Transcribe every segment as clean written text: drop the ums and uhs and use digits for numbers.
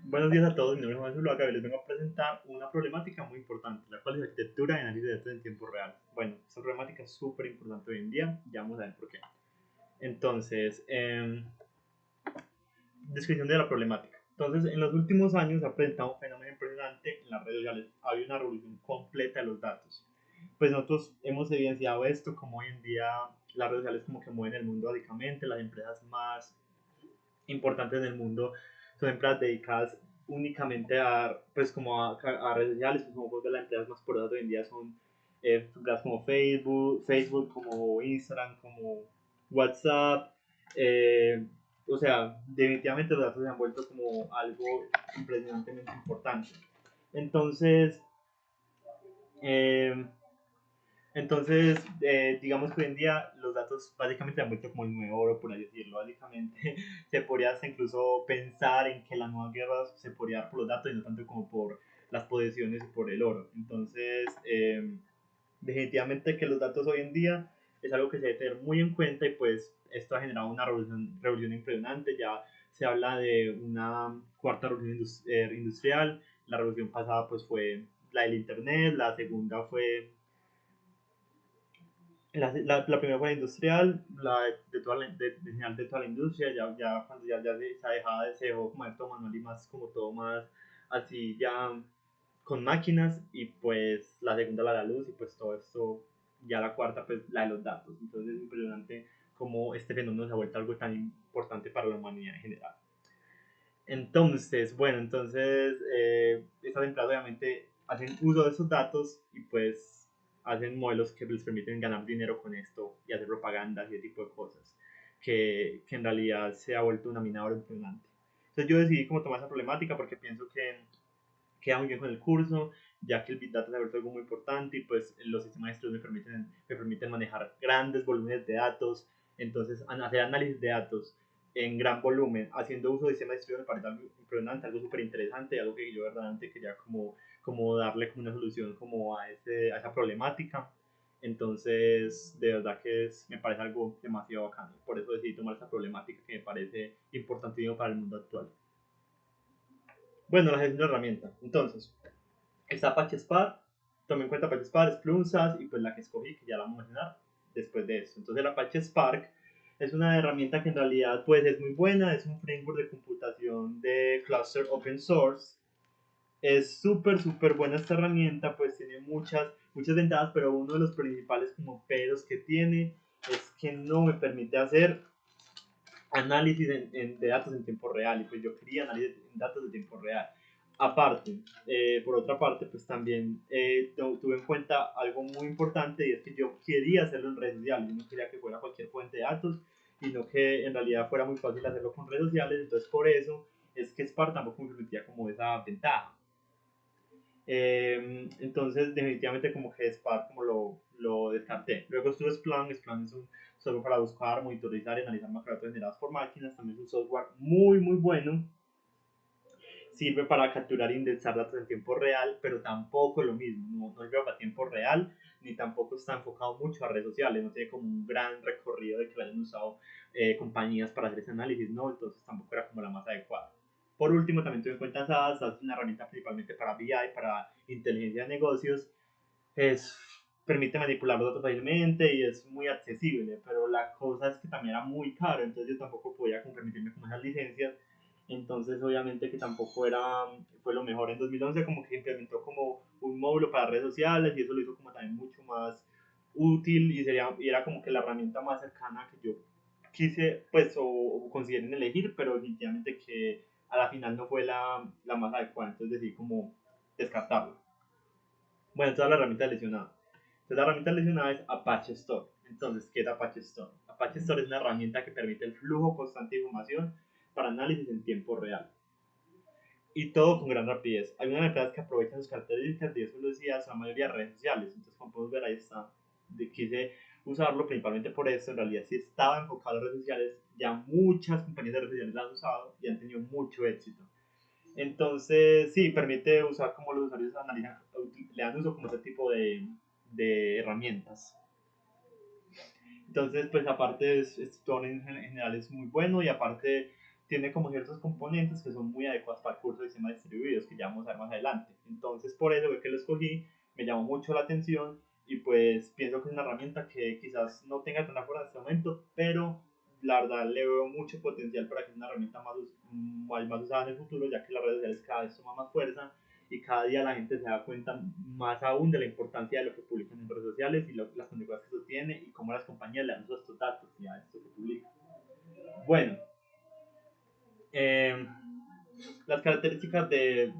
Buenos días a todos, mi nombre es Juan Zuluaga y les vengo a presentar una problemática muy importante, la cual es la arquitectura y análisis de datos en tiempo real. Bueno, esta problemática es súper importante hoy en día, ya vamos a ver por qué. Entonces, descripción de la problemática. Entonces, en los últimos años se ha presentado un fenómeno impresionante en las redes sociales. Hay una revolución completa de los datos. Pues nosotros hemos evidenciado esto como hoy en día las redes sociales como que mueven el mundo básicamente, las empresas más importantes en el mundo son empresas dedicadas únicamente a, pues como a redes sociales, pues como de las empresas más poderosas hoy en día son empresas como Facebook, como Instagram, como WhatsApp, eh, o sea, definitivamente los datos se han vuelto como algo impresionantemente importante. Entonces, eh, digamos que hoy en día los datos básicamente han vuelto como el nuevo oro, por así decirlo. Básicamente se podría hasta incluso pensar en que la nueva guerra se podría dar por los datos y no tanto como por las posesiones y por el oro. Entonces, definitivamente que los datos hoy en día es algo que se debe tener muy en cuenta y pues esto ha generado una revolución impresionante. Ya se habla de una cuarta revolución industrial. La revolución pasada pues fue la del Internet, la segunda fue la primera fue la industrial, la de toda de general de toda la industria, ya cuando se dejaba se dejó como todo manual y más como todo más así ya con máquinas y pues la segunda la de la luz y pues todo esto, ya la cuarta pues la de los datos. Entonces es impresionante cómo este fenómeno se ha vuelto algo tan importante para la humanidad en general. Entonces, bueno, estas empresas obviamente hacen uso de esos datos y pues hacen modelos que les permiten ganar dinero con esto y hacer propaganda y ese tipo de cosas, que en realidad se ha vuelto una mina de oro impresionante. Entonces yo decidí como tomar esa problemática porque pienso que queda muy bien con el curso, ya que el Big Data se ha vuelto algo muy importante y pues los sistemas de estudio me permiten manejar grandes volúmenes de datos, entonces hacer análisis de datos en gran volumen, haciendo uso de sistemas de estudio me parece algo impresionante, algo súper interesante, algo que yo verdaderamente quería como darle como una solución como a esa problemática. Entonces, de verdad que me parece algo demasiado bacano. Por eso decidí tomar esta problemática que me parece importantísimo para el mundo actual. Bueno, la gestión de herramientas. Entonces, está Apache Spark, tomé en cuenta Apache Spark, Splunk SAS y pues la que escogí, que ya la vamos a mencionar después de eso. Entonces el Apache Spark es una herramienta que en realidad pues es muy buena, es un framework de computación de cluster open source. Es súper buena esta herramienta, pues tiene muchas ventajas, pero uno de los principales como peros que tiene es que no me permite hacer análisis de datos en tiempo real y pues yo quería análisis de datos de tiempo real. Aparte, por otra parte, pues también tuve en cuenta algo muy importante y es que yo quería hacerlo en redes sociales, yo no quería que fuera cualquier fuente de datos, sino que en realidad fuera muy fácil hacerlo con redes sociales, entonces por eso es que Spark tampoco me permitía como esa ventaja. Entonces, definitivamente como que Spark como lo descarté. Luego estuvo Splunk. Splunk es un software para buscar, monitorizar y analizar macrodatos generados por máquinas. También es un software muy bueno. Sirve para capturar e indexar datos en tiempo real, pero tampoco lo mismo. No sirve para tiempo real, ni tampoco está enfocado mucho a redes sociales. No tiene como un gran recorrido de que lo hayan usado compañías para hacer ese análisis, ¿no? Entonces tampoco era como la más adecuada. Por último, también tuve en cuenta SAS. SAS es una herramienta principalmente para BI, para inteligencia de negocios. Es, permite manipular los datos fácilmente y es muy accesible, pero la cosa es que también era muy caro, entonces yo tampoco podía permitirme como esas licencias. Entonces obviamente que tampoco fue lo mejor. En 2011 como que implementó como un módulo para redes sociales y eso lo hizo como también mucho más útil y era como que la herramienta más cercana que yo quise pues o consideren elegir, pero definitivamente que a la final no fue la más adecuada, entonces decidí como descartarlo. Bueno, toda la herramienta lesionada. Entonces, la herramienta lesionada es Apache Store. Entonces, ¿qué es Apache Store? Apache Store es una herramienta que permite el flujo constante de información para análisis en tiempo real. Y todo con gran rapidez. Hay unas empresas que aprovechan sus características y eso lo decía la mayoría de redes sociales. Entonces, como podemos ver, ahí está. Quise usarlo principalmente por eso. En realidad, si estaba enfocado en redes sociales, ya muchas compañías de redes sociales la han usado y han tenido mucho éxito. Entonces, sí, permite usar como los usuarios analizan, le dan uso como ese tipo de herramientas. Entonces, pues aparte, todo en general es muy bueno y aparte tiene como ciertos componentes que son muy adecuados para el curso de sistemas distribuidos, que ya vamos a ver más adelante. Entonces, por eso fue que lo escogí, me llamó mucho la atención y pues pienso que es una herramienta que quizás no tenga tanta fuerza en este momento, pero la verdad le veo mucho potencial para que sea una herramienta más usada en el futuro, ya que las redes sociales cada vez toman más fuerza y cada día la gente se da cuenta más aún de la importancia de lo que publican en redes sociales y las consecuencias que eso tiene y cómo las compañías le dan esos datos y a esto que publican. Bueno, eh, las características de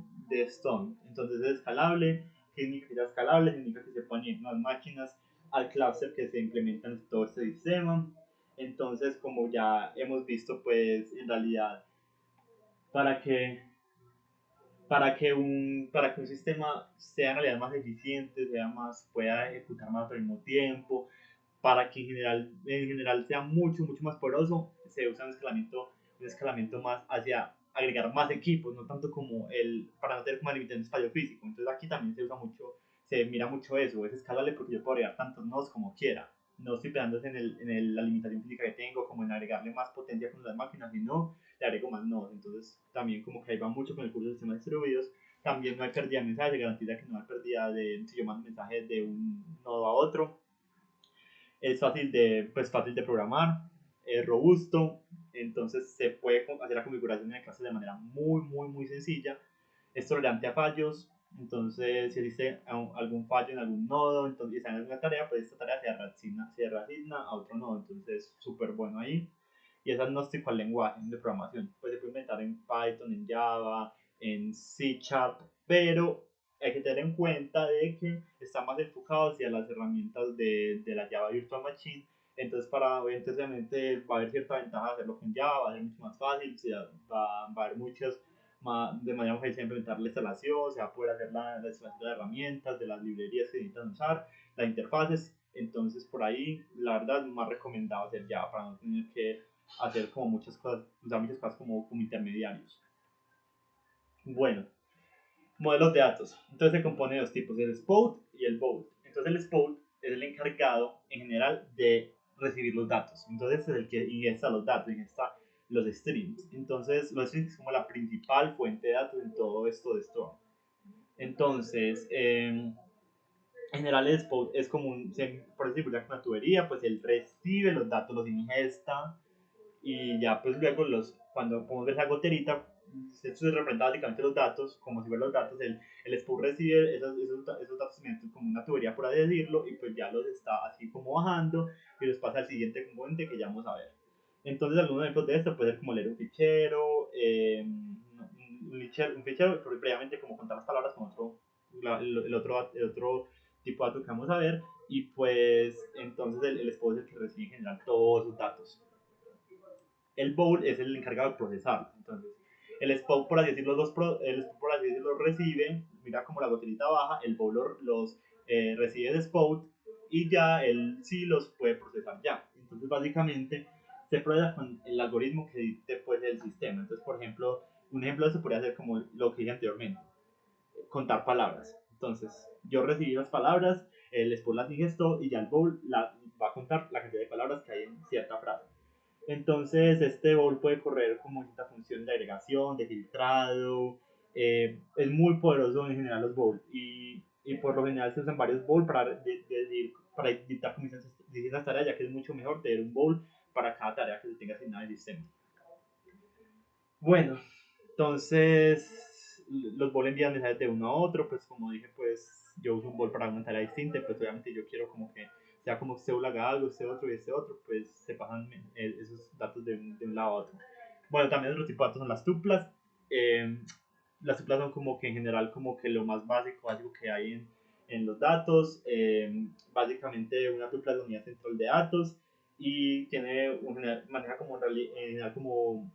Stone. Entonces es escalable, significa que sea escalable, significa que se ponen más máquinas al cluster que se implementan en todo este sistema. Entonces, como ya hemos visto, pues en realidad, para que, para que un sistema sea en realidad más eficiente, sea más, pueda ejecutar más al mismo tiempo, para que en general sea mucho más poderoso, se usa un escalamiento más hacia agregar más equipos, no tanto como para no tener como limitante espacio físico. Entonces aquí también se usa mucho, se mira mucho eso, es escalable porque yo puedo agregar tantos nodos como quiera. No estoy pegándose la limitación física que tengo, como en agregarle más potencia con las máquinas, sino le agrego más nodos. Entonces también como que ahí va mucho con el curso de sistemas distribuidos. También no hay pérdida de mensajes, se garantiza que no hay pérdida si yo mando mensajes de un nodo a otro. Es fácil de programar, es robusto, entonces se puede hacer la configuración en clase de manera muy sencilla. Es tolerante a fallos, entonces si existe algún fallo en algún nodo entonces, y está en alguna tarea, pues esta tarea se reasigna a otro nodo, entonces súper bueno ahí. Y es agnóstico al lenguaje de programación, pues se puede inventar en Python, en Java, en C Sharp, pero hay que tener en cuenta de que está más enfocado hacia las herramientas de la Java Virtual Machine. Entonces, obviamente va a haber cierta ventaja de hacerlo con Java, va a ser mucho más fácil, va a haber muchas de manera fácil implementar la instalación, se va a poder hacer la instalación de las herramientas, de las librerías que necesitan usar, las interfaces. Entonces, por ahí, la verdad, es más recomendado hacer Java para no tener que hacer como muchas cosas, usar muchas cosas como intermediarios. Bueno, modelos de datos. Entonces se compone de dos tipos, el spout y el bout. Entonces el spout es el encargado en general de recibir los datos. Entonces es el que ingesta los datos, ingesta los streams. Entonces los streams es como la principal fuente de datos en todo esto de Storm. Entonces, en general el spout es como por decirlo, una tubería, pues él recibe los datos, los ingesta y ya pues luego cuando podemos ver esa goterita, esto se representa básicamente los datos, como si fueran los datos, el Spout recibe esos datos como una tubería por así decirlo, y pues ya los está así como bajando y los pasa al siguiente componente que ya vamos a ver. Entonces algunos ejemplos de esto puede ser como leer un fichero, un fichero previamente como contar las palabras con el otro tipo de datos que vamos a ver, y pues entonces el Spout es el que recibe en general todos esos datos. El bowl es el encargado de procesarlo. Entonces, el spout, por así decirlo, recibe, mira como la goterita baja, el bowl los recibe de spout y ya él sí los puede procesar ya. Entonces, básicamente, se procesa con el algoritmo que dicte pues, el sistema. Entonces, por ejemplo, un ejemplo de eso podría ser como lo que dije anteriormente, contar palabras. Entonces, yo recibí las palabras, el spout las ingestó y ya el bowl va a contar la cantidad de palabras que hay en cierta frase. Entonces, este bowl puede correr como esta función de agregación, de filtrado. Es muy poderoso en general los bowls y por lo general se usan varios bowls para dictar como distintas tareas, ya que es mucho mejor tener un bowl para cada tarea que se tenga asignada en el sistema. Bueno, entonces los bowls envían mensajes de uno a otro, pues como dije, pues yo uso un bowl para una tarea distinta, pues obviamente yo quiero como que sea como este bowl haga algo, este otro y este otro, pues se pasan esos datos de un lado a otro. Bueno, también otro tipo de datos son las tuplas. Eh, las tuplas son como que en general como que lo más básico que hay en los datos. Básicamente una tupla es la unidad central de datos y maneja como, en general como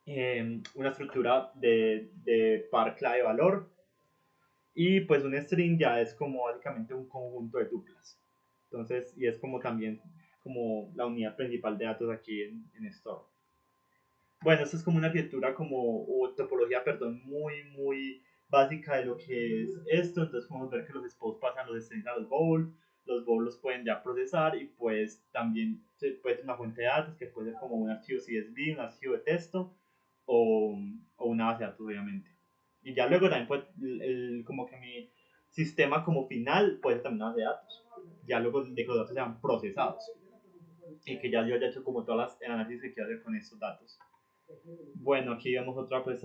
una estructura de par clave valor, y pues un string ya es como básicamente un conjunto de tuplas. Entonces, y es como también como la unidad principal de datos aquí en Store. Bueno, esto es como una arquitectura o topología, perdón, muy básica de lo que es esto. Entonces podemos ver que los spots pasan los strings a los bowls los pueden ya procesar y pues también puede ser una fuente de datos que puede ser como un archivo CSV, un archivo de texto, o, o una base de datos, obviamente. Y ya luego también, pues, como que mi sistema como final puede ser también una base de datos. Ya luego de que los datos sean procesados y que ya yo haya hecho como todas las análisis que quiero hacer con estos datos. Bueno, aquí vemos otra pues,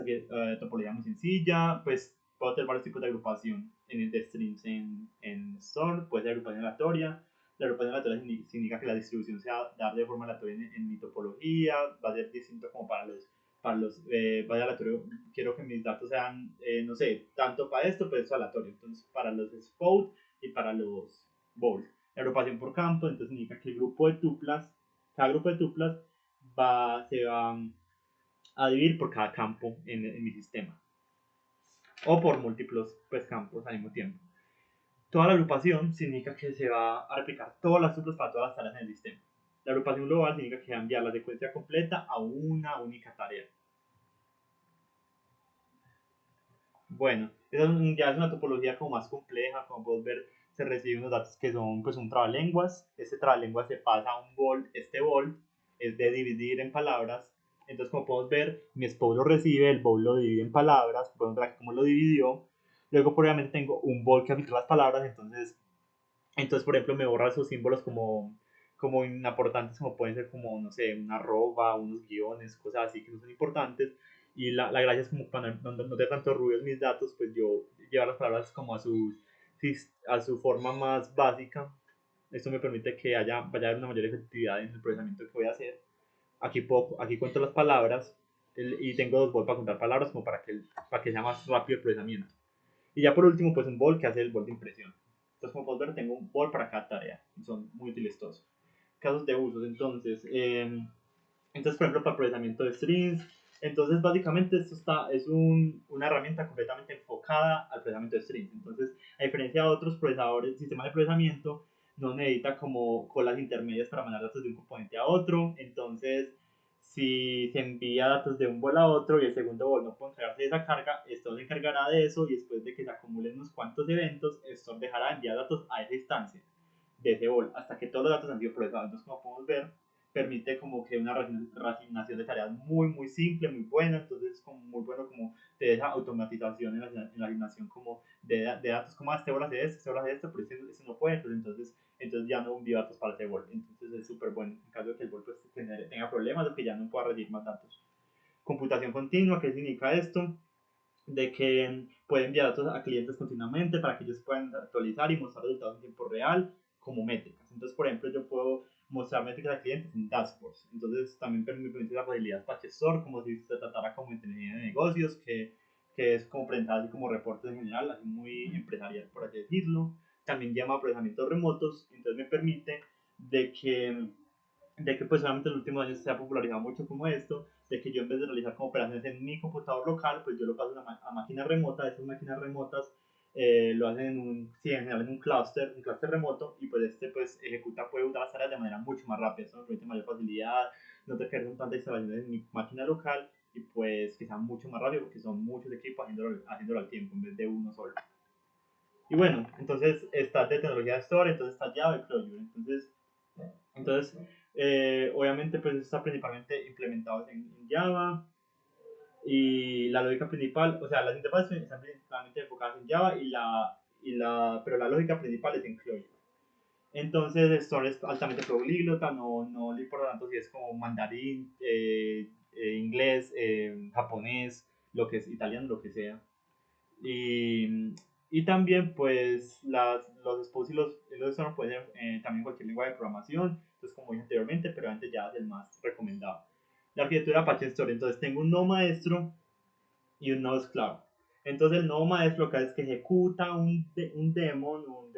topología muy sencilla. Pues puedo tener varios tipos de agrupación en el de strings en Store. Puede ser agrupación aleatoria. La agrupación aleatoria significa que la distribución se va a dar de forma aleatoria en mi topología. Va a ser distinto como para los vaya aleatorio. Quiero que mis datos sean, no sé, tanto para esto, pues eso aleatorio. Entonces, para los spot y para los bold. La agrupación por campo, entonces significa que el grupo de tuplas, cada grupo de tuplas se va a dividir por cada campo en mi sistema o por múltiplos pues, campos al mismo tiempo. Toda la agrupación significa que se va a replicar todas las tuplas para todas las tareas en el sistema. La agrupación global significa que va a enviar la secuencia completa a una única tarea. Bueno, esa ya es una topología como más compleja, como puedes ver, se reciben unos datos que son pues un trabalenguas, este trabalenguas se pasa a un bold, este bold es de dividir en palabras, entonces como podemos ver, mi spow lo recibe, el bold lo divide en palabras, podemos ver aquí cómo lo dividió, luego obviamente tengo un bold que filtra las palabras, entonces por ejemplo me borra esos símbolos como importantes, como pueden ser como, no sé, una arroba, unos guiones, cosas así que no son importantes. Y la gracia es como para no tener tanto ruido en mis datos, pues yo llevar las palabras como a su forma más básica. Esto me permite que vaya a haber una mayor efectividad en el procesamiento que voy a hacer. Aquí cuento las palabras y tengo dos bols para contar palabras como para que sea más rápido el procesamiento. Y ya por último, pues un bol que hace el bol de impresión. Entonces, como puedes ver, tengo un bol para cada tarea. Son muy útiles todos. Casos de usos, entonces por ejemplo, para procesamiento de strings. Entonces, básicamente, es una herramienta completamente enfocada al procesamiento de strings. Entonces, a diferencia de otros procesadores, sistemas de procesamiento, no necesita como colas intermedias para mandar datos de un componente a otro. Entonces, si se envía datos de un bol a otro y el segundo bol no puede encargarse de esa carga, esto se encargará de eso y después de que se acumulen unos cuantos eventos, esto dejará de enviar datos a esa instancia de ese bol hasta que todos los datos han sido procesados. Entonces, como podemos ver, permite como que una reasignación de tareas muy simple, muy buena, entonces como muy bueno como de esa automatización en la asignación como de datos, como este bol hace este bol hace esto, pero ese no puede, pues entonces ya no envío datos para ese bol, entonces es súper bueno, en caso de que el bol pues tenga problemas o que ya no pueda recibir más datos. Computación continua, ¿qué significa esto? De que puede enviar datos a clientes continuamente para que ellos puedan actualizar y mostrar resultados en tiempo real como métricas. Entonces, por ejemplo, yo puedo mostrar métricas a clientes en dashboards. Entonces, también me permite la facilidad para gestor, como si se tratara como inteligencia de negocios, que es como presentar así como reportes en general, así muy empresarial, por así decirlo. También llama procesamientos remotos, entonces me permite de que pues solamente en los últimos años se ha popularizado mucho como esto, de que yo en vez de realizar como operaciones en mi computador local, pues yo lo paso a máquinas remotas, estas máquinas remotas lo hacen sí, en general en un clúster remoto, y pues pues puede ejecutar las tareas de manera mucho más rápida, esto me permite mayor facilidad, no te quedas con tantas instalaciones en mi máquina local, y pues que sea mucho más rápido porque son muchos equipos haciéndolo al tiempo en vez de uno solo. Y bueno, entonces está de tecnología de Store, entonces está Java y Clojure, entonces, obviamente, pues está principalmente implementado en Java y la lógica principal, o sea, las interfaces están principalmente enfocadas en Java pero la lógica principal es en Clojure. Entonces, esto es altamente políglota, no le importa tanto si es como mandarín, inglés, japonés, lo que es italiano, lo que sea. Y también, pues, los expos y los no pueden ser también cualquier lengua de programación. Entonces, como dije anteriormente, pero antes ya es el más recomendado. La arquitectura Apache Store. Entonces, tengo un nodo maestro y un nodo esclavo. Entonces, el nodo maestro lo que hace es que ejecuta un demonio, un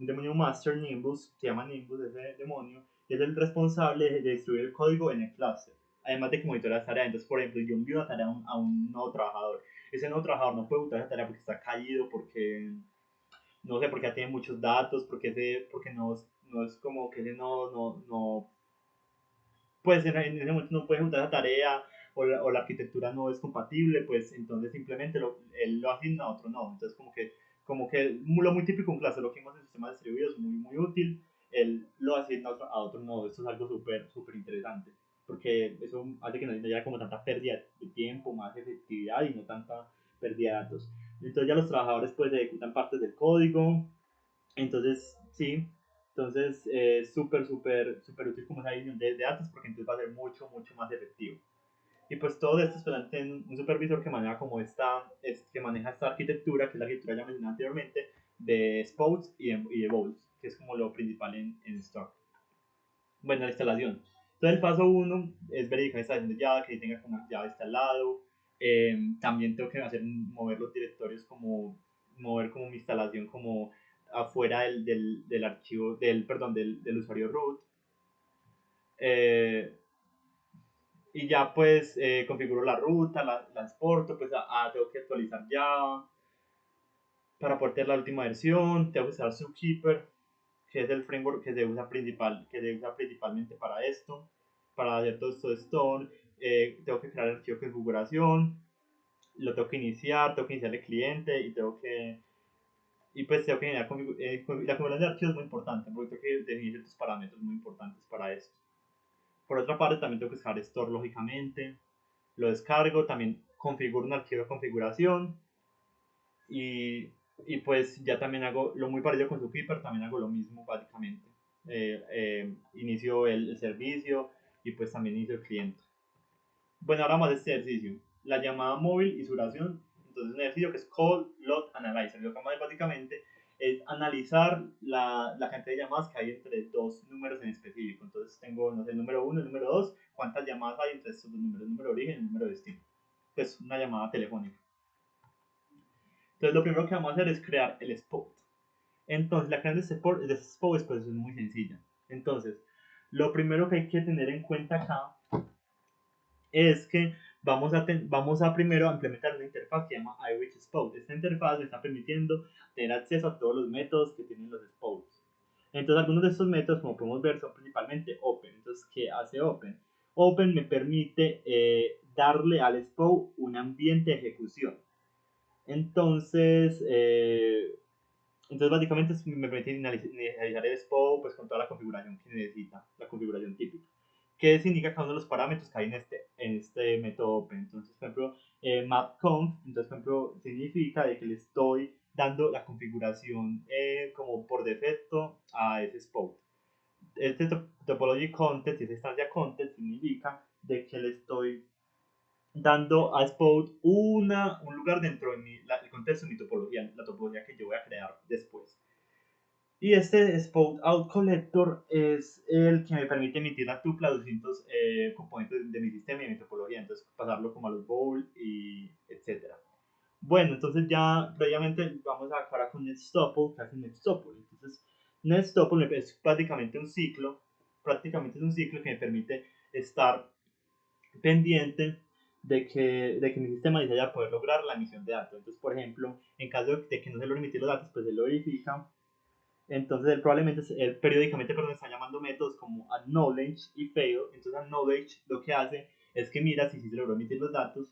demonio master Nimbus, se llama Nimbus ese demonio, y es el responsable de distribuir el código en el cluster. Además de que monitorea las tareas. Entonces, por ejemplo, yo envío una tarea a un nuevo trabajador. Ese nuevo trabajador no puede ejecutar esa tarea porque está caído, porque no sé, porque ya tiene muchos datos, porque no es como que ese no pues en ese momento no puede ejecutar esa tarea o la arquitectura no es compatible, pues entonces simplemente él lo asigna a otro nodo. Entonces como que lo muy típico en clase, lo que vimos en sistemas distribuidos, muy útil, él lo asigna a otro nodo. Esto es algo súper interesante. porque eso hace que no haya como tanta pérdida de tiempo, más efectividad y no tanta pérdida de datos. Entonces ya los trabajadores pues ejecutan partes del código, entonces sí, entonces súper útil como esa edición de datos porque entonces va a ser mucho más efectivo. Y pues todo esto es en un supervisor que maneja como que maneja esta arquitectura, que es la arquitectura ya mencionada anteriormente, de Spouts y de Bowls, que es como lo principal en Store. Bueno, la instalación. Entonces el paso uno es verificar la instalación de Java, que tenga como Java instalado. También tengo que mover los directorios, como mover como mi instalación como afuera del archivo, perdón, del usuario root. Eh, y ya pues configuro la ruta, la exporto, pues tengo que actualizar Java para poder tener la última versión, tengo que usar Zookeeper, que es el framework que se usa principalmente para esto, para hacer todo esto de Store. Tengo que crear el archivo de configuración, lo tengo que iniciar el cliente y pues tengo que generar la configuración de archivos es muy importante porque tengo que definir ciertos parámetros muy importantes para esto. Por otra parte, también tengo que usar Store lógicamente, lo descargo, también configuro un archivo de configuración y, y pues ya también hago lo muy parecido con Zookeeper, también hago lo mismo básicamente. Inicio el servicio y pues también inicio el cliente. Bueno, ahora más este ejercicio. La llamada móvil y su duración. Entonces un ejercicio que es Call Load Analyzer. Lo que vamos a hacer básicamente es analizar la cantidad de llamadas que hay entre dos números en específico. Entonces tengo, no sé, el número 1, el número 2, cuántas llamadas hay entre estos dos números, el número de origen y el número de destino. Pues una llamada telefónica. Entonces lo primero que vamos a hacer es crear el spot. Entonces la creación de este spot pues, es muy sencilla. Entonces, lo primero que hay que tener en cuenta acá es que vamos a primero a implementar una interfaz que se llama iReach Spot. Esta interfaz me está permitiendo tener acceso a todos los métodos que tienen los spots. Entonces algunos de estos métodos, como podemos ver, son principalmente Open. Entonces, ¿qué hace Open? Open me permite darle al spot un ambiente de ejecución. Entonces, básicamente me permite inicializar el spot pues, con toda la configuración que necesita, la configuración típica. ¿Qué significa cada uno de los parámetros que hay en este método open? Entonces, por ejemplo, mapconf, entonces, por ejemplo, significa de que le estoy dando la configuración como por defecto a ese spot. Este topology content, esa instancia content, significa de que le estoy dando a Spot un lugar dentro de el contexto de mi topología, la topología que yo voy a crear después. Y este Spot Out Collector es el que me permite emitir la tupla de distintos componentes de mi sistema y de mi topología, entonces pasarlo como a los bowl y etcétera. Bueno, entonces ya previamente vamos a acabar con NetStuple, que hace NetStuple. Entonces, NetStuple es prácticamente es un ciclo que me permite estar pendiente de que mi sistema desea poder lograr la emisión de datos. Entonces, por ejemplo, en caso de que no se logre emitir los datos, pues él lo verifica. Entonces, él periódicamente está llamando métodos como acknowledge y fail. Entonces, acknowledge lo que hace es que mira si se logró emitir los datos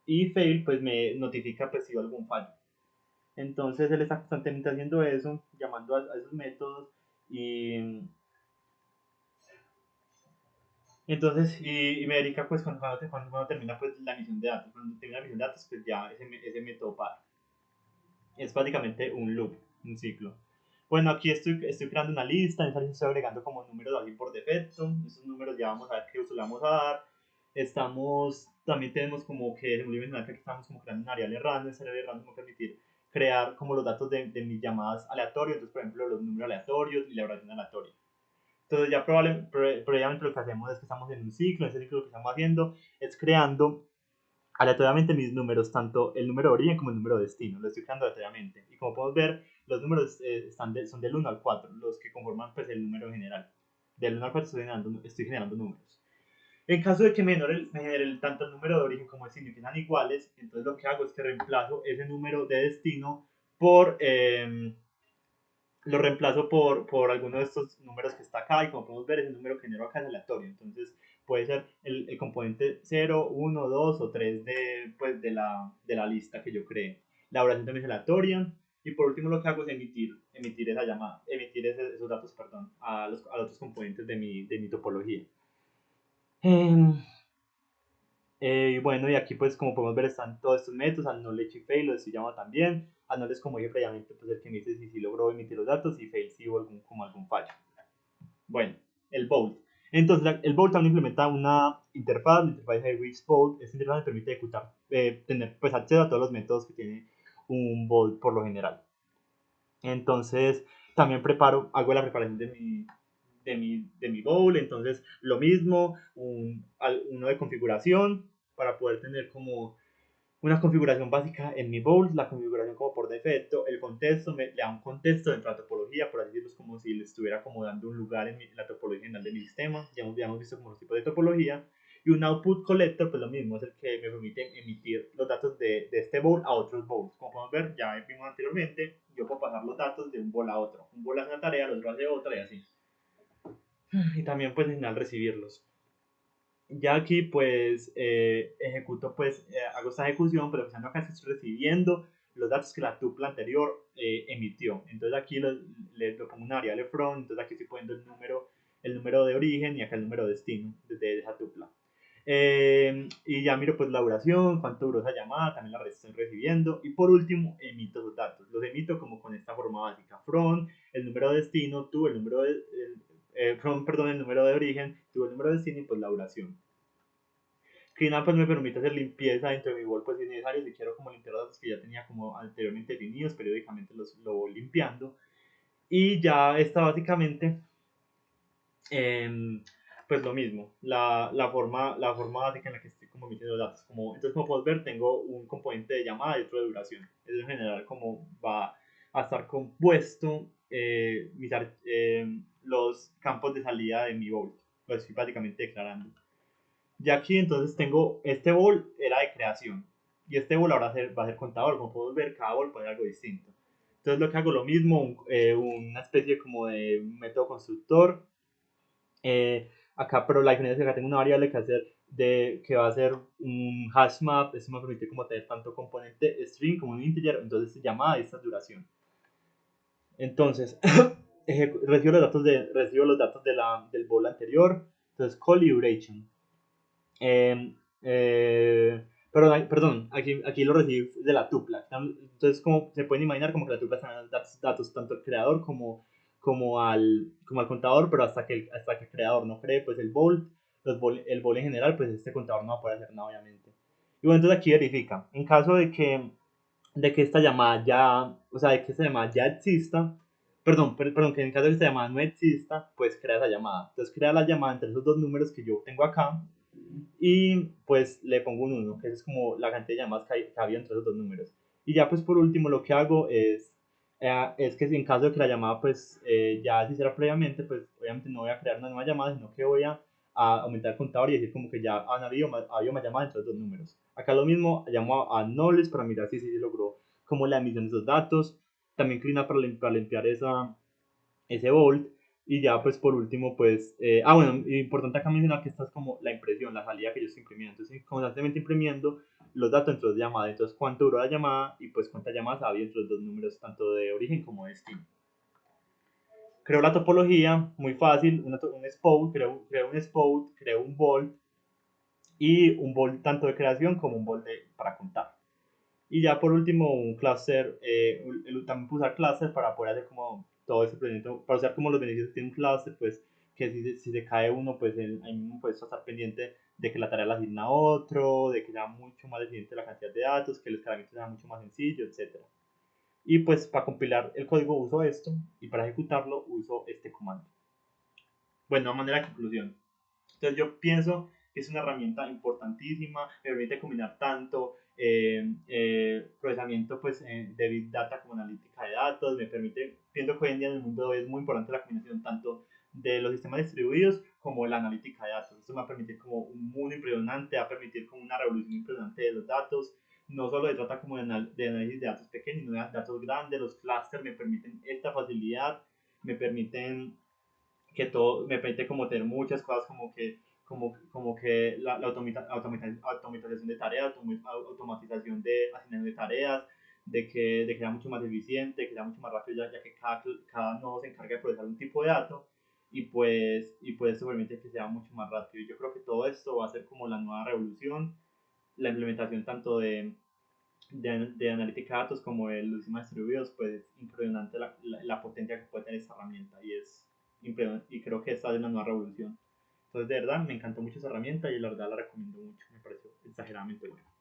y fail pues me notifica pues si hubo algún fallo. Entonces, él está constantemente haciendo eso, llamando a esos métodos y entonces, me dedica pues cuando termina pues la emisión de datos. Cuando termina la emisión de datos, pues ya ese método para. Es básicamente un loop, un ciclo. Bueno, aquí estoy creando una lista, en esa lista estoy agregando como números así por defecto. Esos números ya vamos a ver qué uso le vamos a dar. También tenemos como que, muy mencionar que aquí estamos como creando un área random. Ese área random va a permitir crear como los datos de mis llamadas aleatorios. Entonces, por ejemplo, los números aleatorios y la oración aleatoria. Entonces ya previamente lo que hacemos es que estamos en un ciclo, en ese ciclo lo que estamos haciendo es creando aleatoriamente mis números, tanto el número de origen como el número de destino, lo estoy creando aleatoriamente. Y como podemos ver, los números son del 1 al 4, los que conforman pues el número general. Del 1 al 4 estoy generando números. En caso de que me genere tanto el número de origen como el destino que sean iguales, entonces lo que hago es que reemplazo ese número de destino por... lo reemplazo por alguno de estos números que está acá y como podemos ver ese número que genero acá es aleatorio, entonces puede ser el componente 0, 1, 2 o 3 pues, de la lista que yo cree. La oración también es aleatoria y por último lo que hago es emitir esa llamada, esos datos perdón, a los otros componentes de mi topología. Em, y bueno, y aquí pues como podemos ver están todos estos métodos, acknowledge y fail, lo estoy llamando también. Acknowledge, como dije previamente, pues el que me dice si sí logró emitir los datos, y fail si hubo como algún fallo. Bueno, el Bolt. Entonces, el Bolt también implementa una interfaz, la interfaz de Rich Bolt. Esta interfaz me permite ejecutar, tener pues acceso a todos los métodos que tiene un Bolt por lo general. Entonces, también hago la preparación de mi bowl. Entonces, lo mismo, uno de configuración para poder tener como una configuración básica en mi bowl, la configuración como por defecto, el contexto, le da un contexto dentro de la topología, por así decirlo, es como si le estuviera como dando un lugar en la topología general de mi sistema. Ya hemos visto como los tipos de topología. Y un output collector, pues lo mismo, es el que me permite emitir los datos de este bowl a otros bowls. Como podemos ver, ya vimos anteriormente, yo puedo pasar los datos de un bowl a otro. Un bowl hace una tarea, el otro hace otra y así. Y también pues al final recibirlos. Ya aquí pues ejecuto pues hago esta ejecución, pero pues acá estoy recibiendo los datos que la tupla anterior emitió. Entonces aquí lo pongo una variable from, entonces aquí estoy poniendo el número de origen y acá el número de destino de esa tupla. Y ya miro pues la duración, cuánto duró esa llamada, también la estoy recibiendo. Y por último emito los datos. Los emito como con esta forma básica: from, el número de destino, tú el número de, from, perdón, el número de origen, tú el número de destino y pues la duración. Cleanup pues me permite hacer limpieza dentro de mi bol pues si es necesario. Si quiero como limpiar los datos que ya tenía como anteriormente definidos, periódicamente lo voy limpiando. Y ya está básicamente pues lo mismo, la forma básica en la que estoy como emitiendo los datos. Entonces, como puedes ver, tengo un componente de llamada y otro de duración. Es en general como va a estar compuesto los campos de salida de mi bowl. Lo estoy básicamente declarando. Ya aquí entonces tengo, este bowl era de creación y este bowl ahora va a ser contador. Como podemos ver, cada bowl puede ser algo distinto. Entonces lo que hago lo mismo, una especie como de método constructor. Acá, pero la diferencia es que acá tengo una variable que va a ser un hash map. Esto me permite como tener tanto componente string como un integer. Entonces se llama esta duración. Entonces recibo los datos del bowl anterior. Entonces call y duration. Perdón, aquí lo recibí de la tupla. Entonces, como se pueden imaginar, como que la tupla está dando datos tanto al creador como al contador, pero hasta que el creador no cree pues el bowl en general, pues este contador no va a poder hacer nada, obviamente. Y bueno, entonces aquí verifica. En caso de que esta llamada ya, o sea, de que esta llamada ya exista, perdón, que en caso de que esta llamada no exista, pues crea esa llamada. Entonces crea la llamada entre esos dos números que yo tengo acá, y pues le pongo un 1, que es como la cantidad de llamadas que había entre esos dos números. Y ya pues por último lo que hago es que si en caso de que la llamada pues ya se hiciera previamente, pues obviamente no voy a crear una nueva llamada, sino que voy a aumentar el contador y decir como que ya habido más llamadas entre los dos números. Acá lo mismo, llamo a knowledge para mirar si se logró como la emisión de esos datos. También clean para limpiar ese volt. Y ya pues por último pues bueno, importante acá mencionar que esta es como la impresión, la salida que yo estoy imprimiendo. Entonces constantemente imprimiendo los datos entre dos llamadas. Entonces cuánto duró la llamada y pues cuántas llamadas había entre los dos números, tanto de origen como de destino. Creo la topología muy fácil: un spout, creo un spout, creo un volt, y un volt tanto de creación como un volt para contar. Y ya por último un cluster, también puedo usar cluster para poder hacer como todo ese procedimiento, para usar como los beneficios que tiene un cluster, pues que si se cae uno, pues ahí mismo puedes estar pendiente de que la tarea la asigna a otro, de que sea mucho más eficiente la cantidad de datos, que el escalamiento sea mucho más sencillo, etc. Y pues para compilar el código uso esto, y para ejecutarlo uso este comando. Bueno, a manera de conclusión, entonces yo pienso que es una herramienta importantísima, me permite combinar tanto procesamiento pues, de Big Data como analítica de datos. Pienso que hoy en día en el mundo es muy importante la combinación tanto de los sistemas distribuidos como la analítica de datos. Esto me va a permitir como un mundo impresionante, va a permitir como una revolución impresionante de los datos. No solo se trata como de análisis de datos pequeños, sino de datos grandes. Los clusters me permiten esta facilidad, me permiten me permite como tener muchas cosas, como que la automatización de tareas, automatización de asignación de tareas, de que sea mucho más eficiente, que sea mucho más rápido, ya que cada nodo se encarga de procesar un tipo de dato. y pues eso permite que sea mucho más rápido. Y yo creo que todo esto va a ser como la nueva revolución, la implementación tanto de analítica de datos como de los sistemas distribuidos, pues impresionante la potencia que puede tener esta herramienta y creo que esta es una nueva revolución. Entonces, de verdad, me encantó mucho esa herramienta y la verdad la recomiendo mucho, me pareció exageradamente buena.